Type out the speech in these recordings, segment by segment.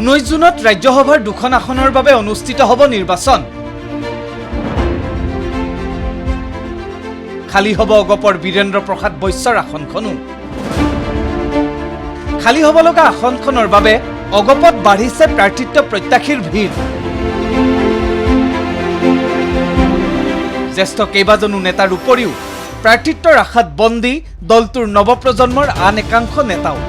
19 জুনত ৰাজ্যসভাৰ 2খন আসনৰ বাবে অনুষ্ঠিত হ'ব নিৰ্বাচন। খালি হ'ব অগপৰ বীৰেন্দ্ৰ প্ৰসাদ বৈশ্যৰ আসনখনো। খালি হ'ব লগা আসনখনৰ বাবে অগপত বাঢ়িছে প্ৰাৰ্থিত্ব প্ৰত্যাশীৰ ভিৰ। জ্যেষ্ঠ কেইবাজনো নেতাৰ উপৰিও প্ৰাৰ্থিত্বৰ আশাত বন্দী দলটোৰ নৱপ্ৰজন্মৰ আন একাংশ নেতাও।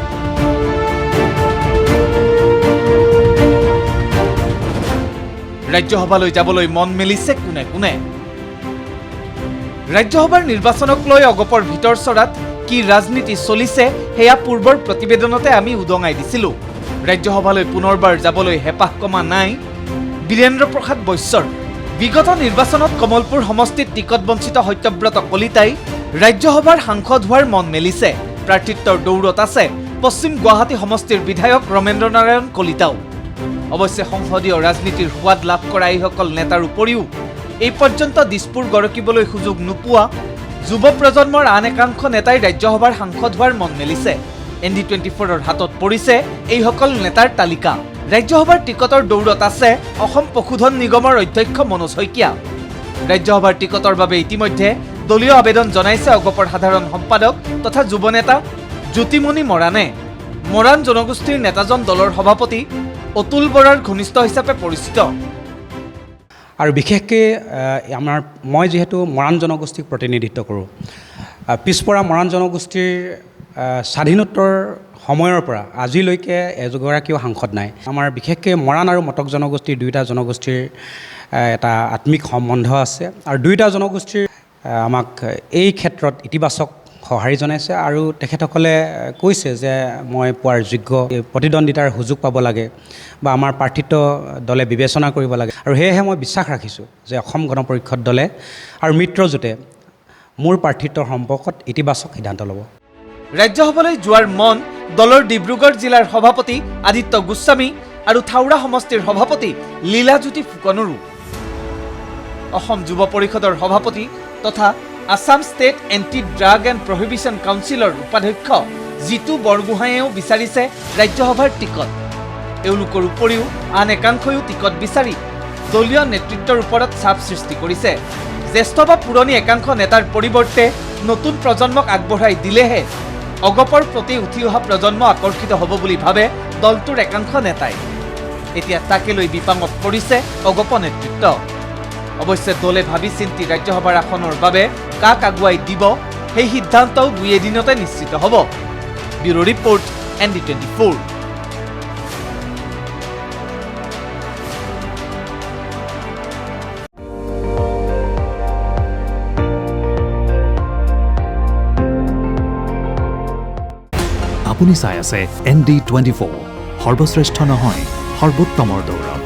ৰাজ্যসভালৈ যাবলৈ মন মেলিছে কোনে কোনে। ৰাজ্যসভাৰ নিৰ্বাচনক লৈ অগপৰ ভিতৰ চৰাত কি ৰাজনীতি চলিছে সেয়া পূৰ্বৰ প্ৰতিবেদনতে আমি উদঙাই দিছিলোঁ। ৰাজ্যসভালৈ পুনৰবাৰ যাবলৈ হেঁপাহ কমা নাই বীৰেন্দ্ৰ প্ৰসাদ বৈশ্যৰ। বিগত নিৰ্বাচনত কমলপুৰ সমষ্টিত টিকট বঞ্চিত সত্যব্ৰত কলিতাই ৰাজ্যসভাৰ সাংসদ হোৱাৰ মন মেলিছে। প্ৰাৰ্থিত্বৰ দৌৰত আছে পশ্চিম গুৱাহাটী সমষ্টিৰ বিধায়ক ৰমেন্দ্ৰ নাৰায়ণ কলিতাও। অৱশ্যে সংসদীয় ৰাজনীতিৰ সোৱাদ লাভ কৰা এইসকল নেতাৰ উপৰিও এই পৰ্যন্ত দিছপুৰ গৰকিবলৈ সুযোগ নোপোৱা যুৱ প্ৰজন্মৰ আন একাংশ নেতাই ৰাজ্যসভাৰ সাংসদ হোৱাৰ মন মেলিছে। ND24ৰ হাতত পৰিছে এইসকল নেতাৰ তালিকা। ৰাজ্যসভাৰ টিকটৰ দৌৰত আছে অসম পশুধন নিগমৰ অধ্যক্ষ মনোজ শইকীয়া। ৰাজ্যসভাৰ টিকটৰ বাবে ইতিমধ্যে দলীয় আবেদন জনাইছে অগপৰ সাধাৰণ সম্পাদক তথা যুৱ নেতা জ্যোতিমণি মৰাণে। মৰাণ জনগোষ্ঠীৰ নেতাজন দলৰ সভাপতি অতুল বৰাৰ ঘনিষ্ঠ হিচাপে পৰিচিত। আৰু বিশেষকৈ মই যিহেতু মৰাণ জনগোষ্ঠীক প্ৰতিনিধিত্ব কৰোঁ, পিছপৰা মৰাণ জনগোষ্ঠীৰ স্বাধীনোত্তৰ সময়ৰ পৰা আজিলৈকে এগৰাকীও সাংসদ নাই। আমাৰ বিশেষকৈ মৰাণ আৰু মটক জনগোষ্ঠীৰ দুয়োটা জনগোষ্ঠীৰ এটা আত্মিক সম্বন্ধ আছে আৰু দুয়োটা জনগোষ্ঠীৰ আমাক এই ক্ষেত্ৰত ইতিবাচক সঁহাৰি জনাইছে আৰু তেখেতসকলে কৈছে যে মই পোৱাৰ যোগ্য প্ৰতিদ্বন্দ্বিতাৰ সুযোগ পাব লাগে বা আমাৰ প্ৰাৰ্থিত্ব দলে বিবেচনা কৰিব লাগে। আৰু সেয়েহে মই বিশ্বাস ৰাখিছোঁ যে অসম গণ পৰিষদ দলে আৰু মিত্ৰজোঁটে মোৰ প্ৰাৰ্থিত্বৰ সম্পৰ্কত ইতিবাচক সিদ্ধান্ত ল'ব। ৰাজ্যসভালৈ যোৱাৰ মন দলৰ ডিব্ৰুগড় জিলাৰ সভাপতি আদিত্য গোস্বামী আৰু থাওৰা সমষ্টিৰ সভাপতি লীলাজ্যোতি ফুকনৰো। অসম যুৱ পৰিষদৰ সভাপতি তথা Assam state anti drug and prohibition কাউন্সিলৰ উপাধ্যক্ষ জিতু বৰগোহাঁয়েও বিচাৰিছে ৰাজ্যসভাৰ টিকট। এওঁলোকৰ উপৰিও আন একাংশইও টিকট বিচাৰি দলীয় নেতৃত্বৰ ওপৰত চাপ সৃষ্টি কৰিছে। জ্যেষ্ঠ বা পুৰণি একাংশ নেতাৰ পৰিৱৰ্তে নতুন প্ৰজন্মক আগবঢ়াই দিলেহে অগপৰ প্ৰতি উঠি অহা প্ৰজন্ম আকৰ্ষিত হ'ব বুলি ভাবে দলটোৰ একাংশ নেতাই। এতিয়া তাকে লৈ বিপাঙত পৰিছে অগপ নেতৃত্ব। অৱশ্যে দলে ভাবি চিন্তি ৰাজ্যসভাৰ আসনৰ বাবে কাক আগুৱাই দিব সেই সিদ্ধান্তও দুই এদিনতে নিশ্চিত হ'ব। Bureau report ND24। আপুনি চাই আছে ND24, সৰ্বশ্ৰেষ্ঠ নহয় সৰ্বোত্তমৰ দৌৰত।